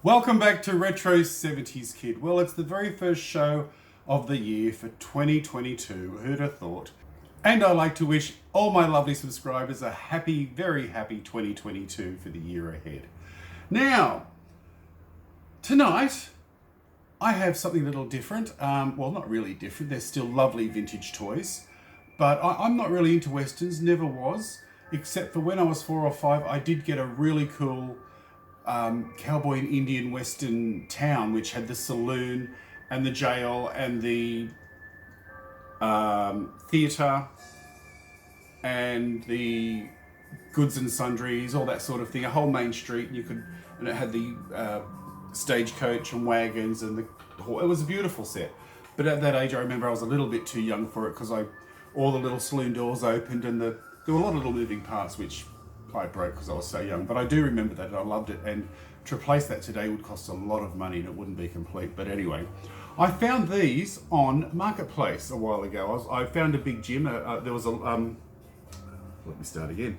Welcome back to Retro 70s Kid. Well, it's the very first show of the year for 2022. Who'd have thought? And I'd like to wish all my lovely subscribers a happy, very happy 2022 for the year ahead. Now, tonight, I have something a little different. Well, not really different. They're still lovely vintage toys. But I'm not really into Westerns, never was. Except for when I was 4 or 5, I did get a really cool cowboy and Indian Western town, which had the saloon and the jail and the theatre and the goods and sundries, all that sort of thing. A whole main street, and it had the stagecoach and wagons and it was a beautiful set. But at that age, I remember I was a little bit too young for it because all the little saloon doors opened and there were a lot of little moving parts which I broke because I was so young. But I do remember that and I loved it. And to replace that today would cost a lot of money and it wouldn't be complete. But anyway, I found these on Marketplace a while ago. I found a big gym. There was a let me start again.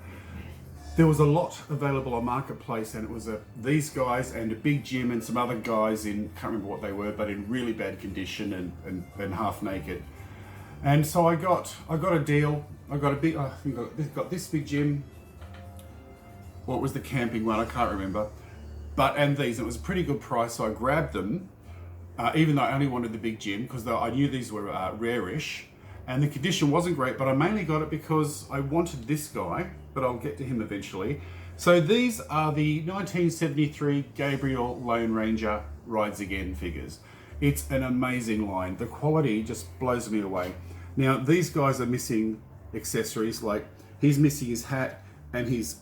There was a lot available on Marketplace, and it was these guys and a big gym and some other guys in, can't remember what they were, but in really bad condition and half naked. And so I got a deal. I got a big, I think I got this big gym. What was the camping one? I can't remember. And these, it was a pretty good price, so I grabbed them, even though I only wanted the big gym, because I knew these were rare-ish. And the condition wasn't great, but I mainly got it because I wanted this guy, but I'll get to him eventually. So these are the 1973 Gabriel Lone Ranger Rides Again figures. It's an amazing line. The quality just blows me away. Now, these guys are missing accessories, like he's missing his hat, and he's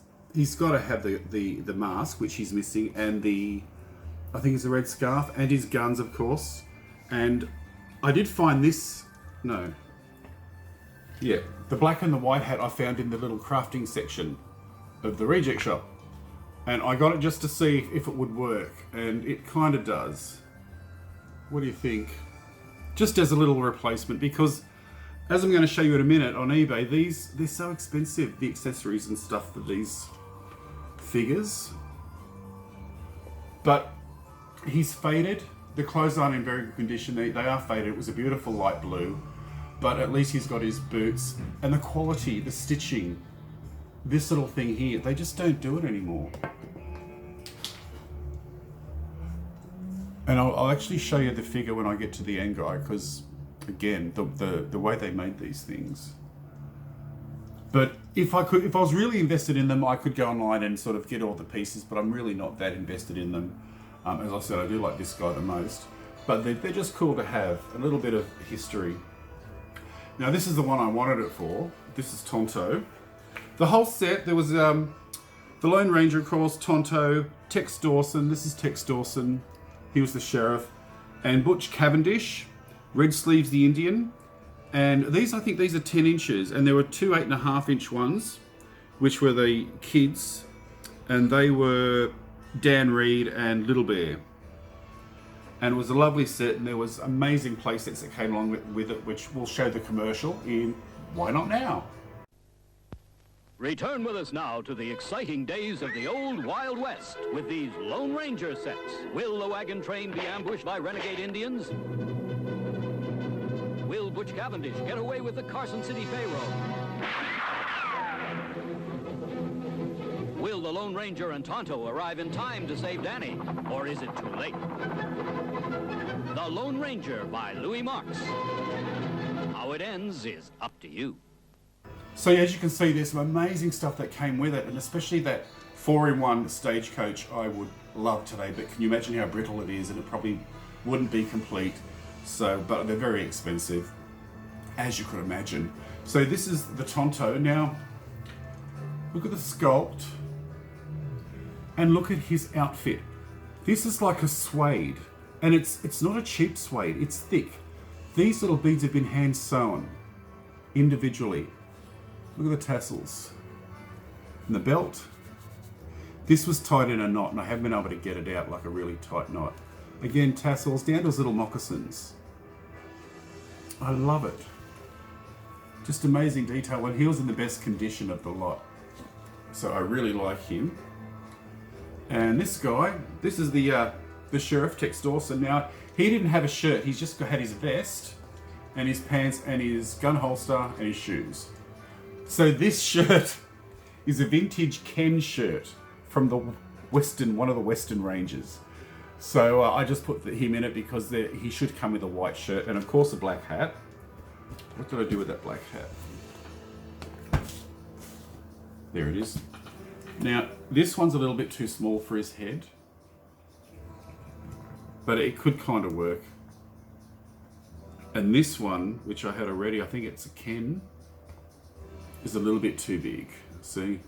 got to have the mask, which he's missing, and I think it's a red scarf, and his guns, of course. And I did find this, the black and the white hat I found in the little crafting section of the reject shop. And I got it just to see if it would work, and it kind of does. What do you think? Just as a little replacement, because as I'm going to show you in a minute on eBay, they're so expensive, the accessories and stuff for these figures. But he's faded. The clothes aren't in very good condition. They are faded. It was a beautiful light blue, but at least he's got his boots. And the quality, the stitching, this little thing here, they just don't do it anymore. And I'll actually show you the figure when I get to the end guy, because again, the way they made these things. But if I was really invested in them, I could go online and sort of get all the pieces, but I'm really not that invested in them. As I said, I do like this guy the most. But they're just cool to have, a little bit of history. Now this is the one I wanted it for. This is Tonto. The whole set, there was the Lone Ranger, of course, Tonto, Tex Dawson. This is Tex Dawson. He was the sheriff. And Butch Cavendish, Red Sleeves the Indian. And these, I think these are 10 inches. And there were two 8.5-inch ones, which were the kids. And they were Dan Reed and Little Bear. And it was a lovely set, and there was amazing playsets that came along with it, which we'll show the commercial in Why Not Now? Return with us now to the exciting days of the old Wild West with these Lone Ranger sets. Will the wagon train be ambushed by renegade Indians? Will Butch Cavendish get away with the Carson City payroll? Will the Lone Ranger and Tonto arrive in time to save Danny, or is it too late? The Lone Ranger by Louis Marks. How it ends is up to you. So as you can see, there's some amazing stuff that came with it, and especially that 4-in-1 stagecoach I would love today, but can you imagine how brittle it is, and it probably wouldn't be complete. So, but they're very expensive, as you could imagine. So this is the Tonto. Now, look at the sculpt, and look at his outfit. This is like a suede, and it's not a cheap suede, it's thick. These little beads have been hand sewn individually. Look at the tassels. And the belt. This was tied in a knot, and I haven't been able to get it out like a really tight knot. Again, tassels down to his little moccasins. I love it. Just amazing detail, and he was in the best condition of the lot. So I really like him. And this guy, this is the the Sheriff, Tex Dawson. Now, he didn't have a shirt. He's just had his vest and his pants and his gun holster and his shoes. So this shirt is a vintage Ken shirt from the one of the Western Rangers. So I just put him in it because he should come with a white shirt and of course a black hat. What did I do with that black hat? There it is. Now, this one's a little bit too small for his head, but it could kind of work. And this one, which I had already, I think it's a Ken, is a little bit too big. See?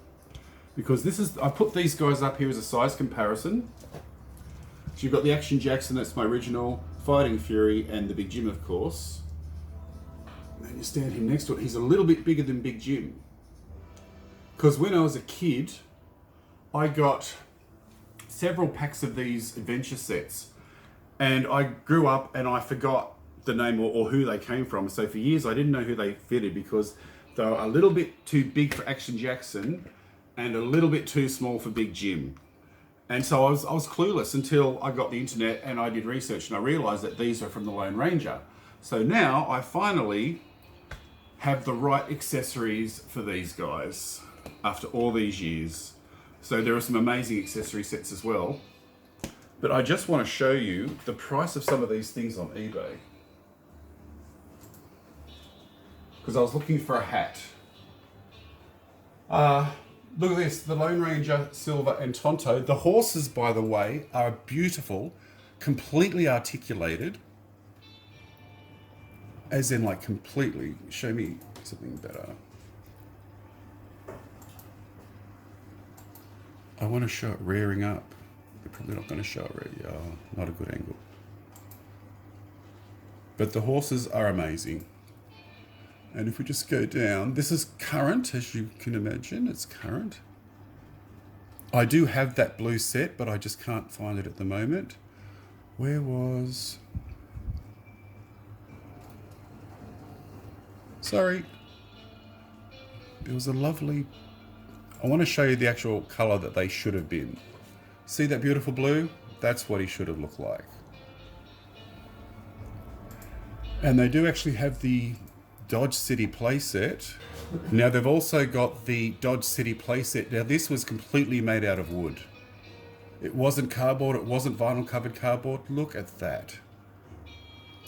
Because I put these guys up here as a size comparison. So you've got the Action Jackson, that's my original, Fighting Fury, and the Big Jim, of course. And you stand him next to it, he's a little bit bigger than Big Jim. Because when I was a kid, I got several packs of these adventure sets. And I grew up and I forgot the name or who they came from. So for years I didn't know who they fitted because they were a little bit too big for Action Jackson and a little bit too small for Big Jim. And so I was clueless until I got the internet and I did research and I realized that these are from the Lone Ranger. So now I finally have the right accessories for these guys after all these years. So there are some amazing accessory sets as well. But I just want to show you the price of some of these things on eBay. Because I was looking for a hat. Look at this, the Lone Ranger, Silver and Tonto. The horses, by the way, are beautiful, completely articulated. As in like completely, show me something better. I want to show it rearing up. They're probably not going to show it really, not a good angle. But the horses are amazing. And if we just go down, this is current, as you can imagine, it's current. I do have that blue set, but I just can't find it at the moment. Where was... Sorry. It was a lovely... I want to show you the actual colour that they should have been. See that beautiful blue? That's what he should have looked like. And they do actually have the Dodge City playset. Now they've also got the Dodge City playset. Now this was completely made out of wood. It wasn't cardboard, it wasn't vinyl covered cardboard. Look at that.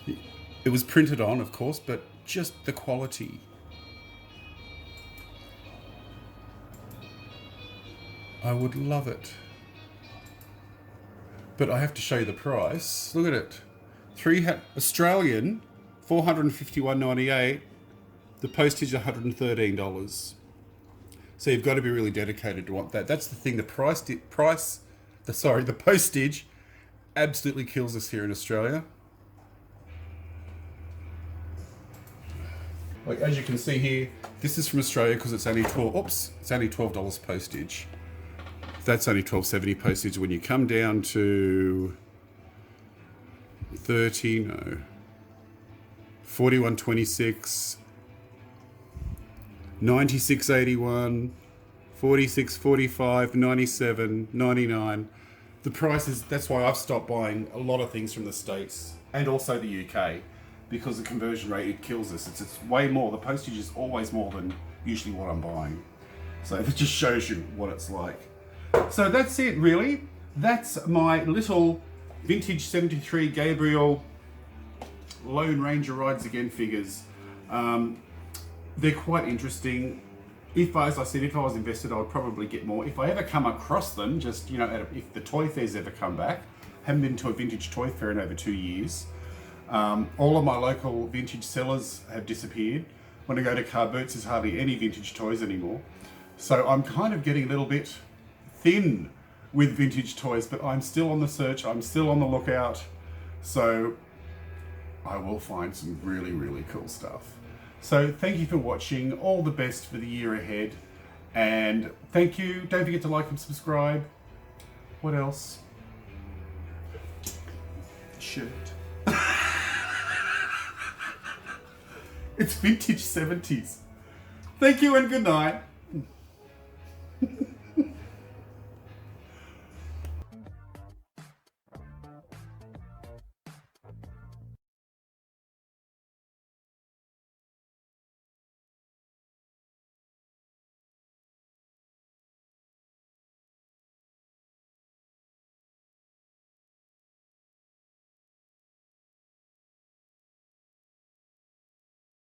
It was printed on, of course, but just the quality. I would love it. But I have to show you the price. Look at it. Australian, $451.98. The postage, $113. So you've got to be really dedicated to want that. That's the thing. The postage absolutely kills us here in Australia. Like as you can see here, this is from Australia because it's only $12 postage. That's only $12.70 postage. When you come down to 41.26, 96.81, 46.45, 97, 99. The prices, that's why I've stopped buying a lot of things from the States and also the UK, because the conversion rate, it kills us. It's way more. The postage is always more than usually what I'm buying. So it just shows you what it's like. So that's it really. That's my little vintage 73 Gabriel Lone Ranger Rides Again figures. They're quite interesting. As I said, if I was invested, I would probably get more. If I ever come across them, just, you know, if the toy fairs ever come back, haven't been to a vintage toy fair in over 2 years. All of my local vintage sellers have disappeared. When I go to car boots, there's hardly any vintage toys anymore. So I'm kind of getting a little bit thin with vintage toys, but I'm still on the search, I'm still on the lookout. So I will find some really, really cool stuff. So thank you for watching, all the best for the year ahead. And thank you, don't forget to like and subscribe. What else? Shirt. It's vintage 70s. Thank you and good night.